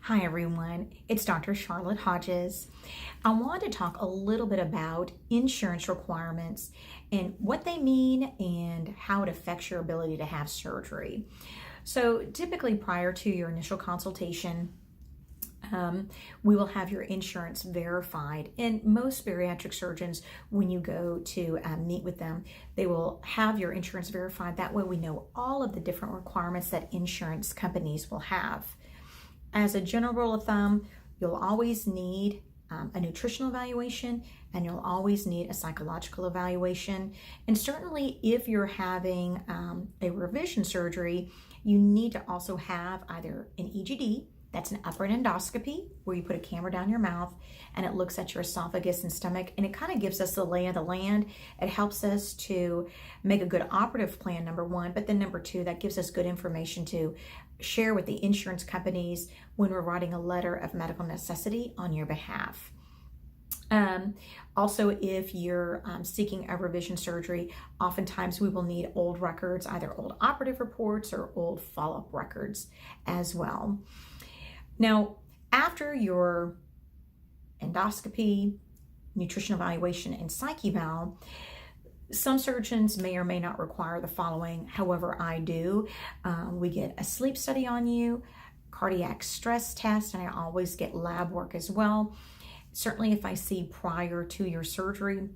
Hi everyone, it's Dr. Charlotte Hodges. I want to talk a little bit about insurance requirements and what they mean and how it affects your ability to have surgery. So typically prior to your initial consultation, we will have your insurance verified. And most bariatric surgeons, when you go to meet with them, they will have your insurance verified. That way we know all of the different requirements that insurance companies will have. As a general rule of thumb, you'll always need a nutritional evaluation and you'll always need a psychological evaluation. And certainly if you're having a revision surgery, you need to also have either an EGD, that's an upper endoscopy, where you put a camera down your mouth and it looks at your esophagus and stomach, and it kind of gives us the lay of the land. It helps us to make a good operative plan, number one, but then number two, that gives us good information to share with the insurance companies when we're writing a letter of medical necessity on your behalf. Also, if you're seeking a revision surgery, oftentimes we will need old records, either old operative reports or old follow-up records as well. Now, after your endoscopy, nutrition evaluation, and psych eval, some surgeons may or may not require the following. However, I do. We get a sleep study on you, cardiac stress test, and I always get lab work as well. Certainly if I see prior to your surgery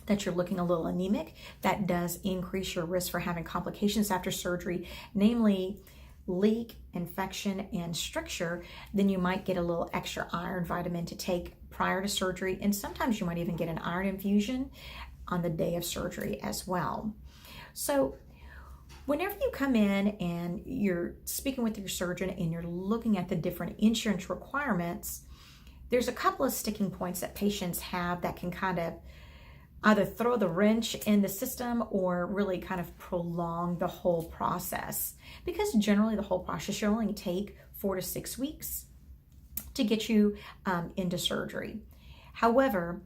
that you're looking a little anemic, that does increase your risk for having complications after surgery, namely leak, infection, and stricture. Then you might get a little extra iron vitamin to take prior to surgery, and sometimes you might even get an iron infusion on the day of surgery as well. So whenever you come in and you're speaking with your surgeon and you're looking at the different insurance requirements, there's a couple of sticking points that patients have that can kind of either throw the wrench in the system or really kind of prolong the whole process. Because generally the whole process should only take 4 to 6 weeks to get you into surgery. However,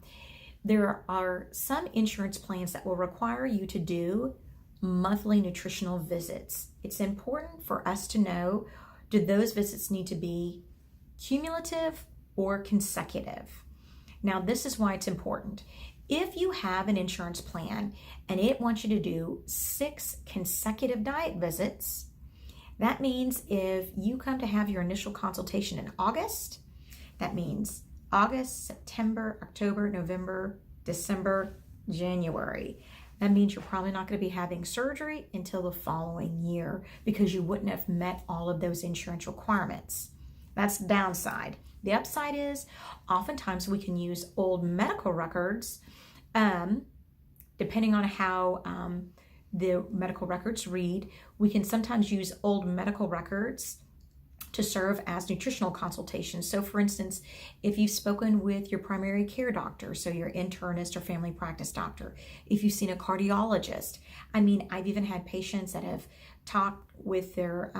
there are some insurance plans that will require you to do monthly nutritional visits. It's important for us to know, do those visits need to be cumulative or consecutive? Now, this is why it's important. If you have an insurance plan and it wants you to do 6 consecutive diet visits, that means if you come to have your initial consultation in August, that means August, September, October, November, December, January. That means you're probably not going to be having surgery until the following year because you wouldn't have met all of those insurance requirements. That's the downside. The upside is oftentimes we can use old medical records, depending on how the medical records read. We can sometimes use old medical records to serve as nutritional consultations. So for instance, if you've spoken with your primary care doctor, so your internist or family practice doctor, if you've seen a cardiologist, I've even had patients that have talked with their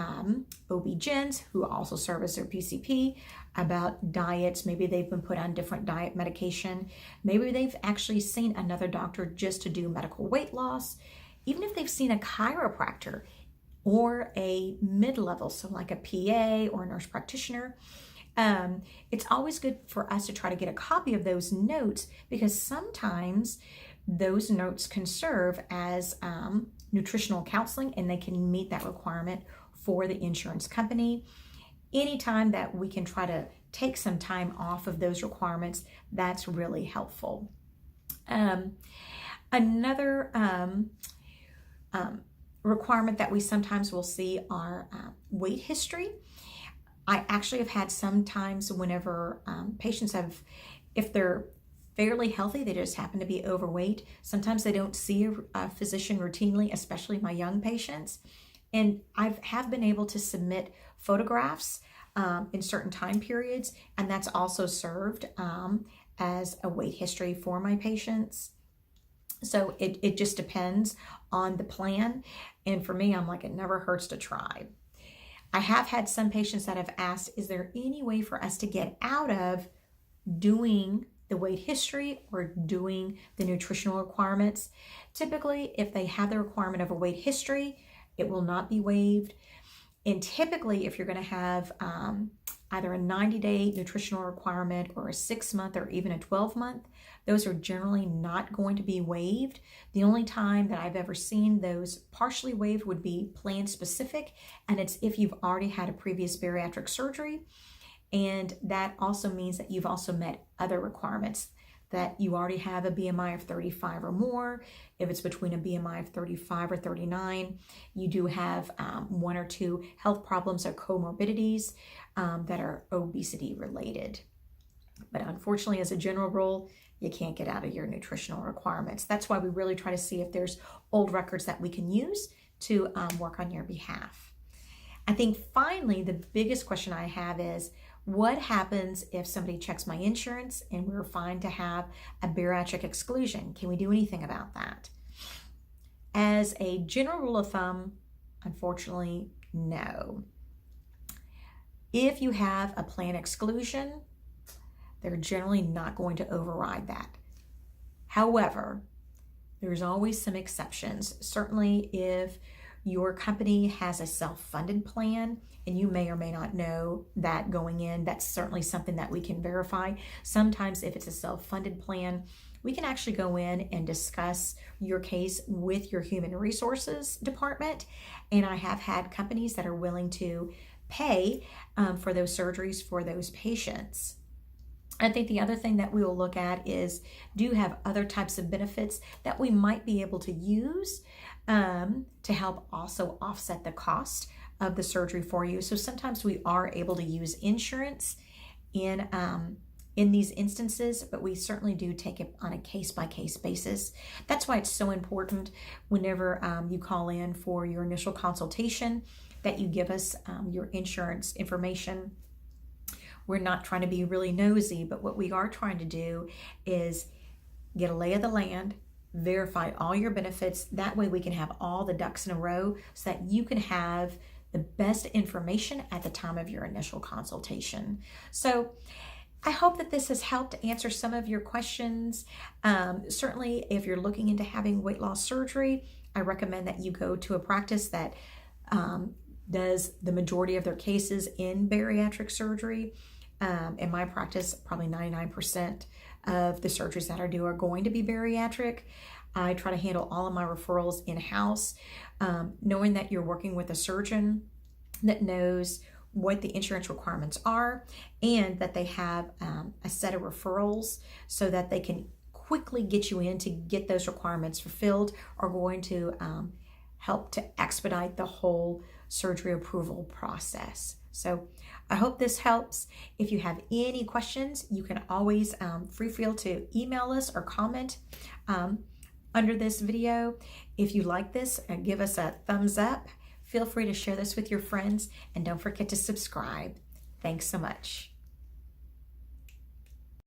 OB-GYNs who also serve as their PCP about diets. Maybe they've been put on different diet medication. Maybe they've actually seen another doctor just to do medical weight loss. Even if they've seen a chiropractor or a mid-level, so like a PA or a nurse practitioner, it's always good for us to try to get a copy of those notes because sometimes those notes can serve as nutritional counseling and they can meet that requirement for the insurance company. Anytime that we can try to take some time off of those requirements, that's really helpful. Another requirement that we sometimes will see are weight history. I actually have had sometimes whenever patients if they're fairly healthy, they just happen to be overweight. Sometimes they don't see a physician routinely, especially my young patients. And I have been able to submit photographs in certain time periods, and that's also served as a weight history for my patients. So it just depends on the plan. And for me, I'm like, it never hurts to try. I have had some patients that have asked, is there any way for us to get out of doing the weight history or doing the nutritional requirements? Typically, if they have the requirement of a weight history, it will not be waived. And typically, if you're going to have either a 90-day nutritional requirement or a 6-month or even a 12-month, those are generally not going to be waived. The only time that I've ever seen those partially waived would be plan specific, and it's if you've already had a previous bariatric surgery. And that also means that you've also met other requirements, that you already have a BMI of 35 or more. If it's between a BMI of 35 or 39, you do have 1 or 2 health problems or comorbidities that are obesity related. But unfortunately, as a general rule, you can't get out of your nutritional requirements. That's why we really try to see if there's old records that we can use to work on your behalf. I think finally, the biggest question I have is, what happens if somebody checks my insurance and we're fine to have a bariatric exclusion? Can we do anything about that? As a general rule of thumb, unfortunately, no. If you have a plan exclusion, they're generally not going to override that. However, there's always some exceptions. Certainly if your company has a self-funded plan, and you may or may not know that going in, that's certainly something that we can verify. Sometimes if it's a self-funded plan, we can actually go in and discuss your case with your human resources department. And I have had companies that are willing to pay for those surgeries for those patients. I think the other thing that we will look at is, do you have other types of benefits that we might be able to use to help also offset the cost of the surgery for you. So sometimes we are able to use insurance in these instances, but we certainly do take it on a case-by-case basis. That's why it's so important whenever you call in for your initial consultation that you give us your insurance information. We're not trying to be really nosy, but what we are trying to do is get a lay of the land, verify all your benefits. That way we can have all the ducks in a row so that you can have the best information at the time of your initial consultation. So I hope that this has helped answer some of your questions. Certainly, if you're looking into having weight loss surgery, I recommend that you go to a practice that does the majority of their cases in bariatric surgery. In my practice, probably 99% of the surgeries that I do are going to be bariatric. I try to handle all of my referrals in-house, knowing that you're working with a surgeon that knows what the insurance requirements are and that they have a set of referrals so that they can quickly get you in to get those requirements fulfilled, are going to help to expedite the whole surgery approval process. So I hope this helps. If you have any questions, you can always feel to email us or comment under this video. If you like this, give us a thumbs up. Feel free to share this with your friends, and don't forget to subscribe. Thanks so much.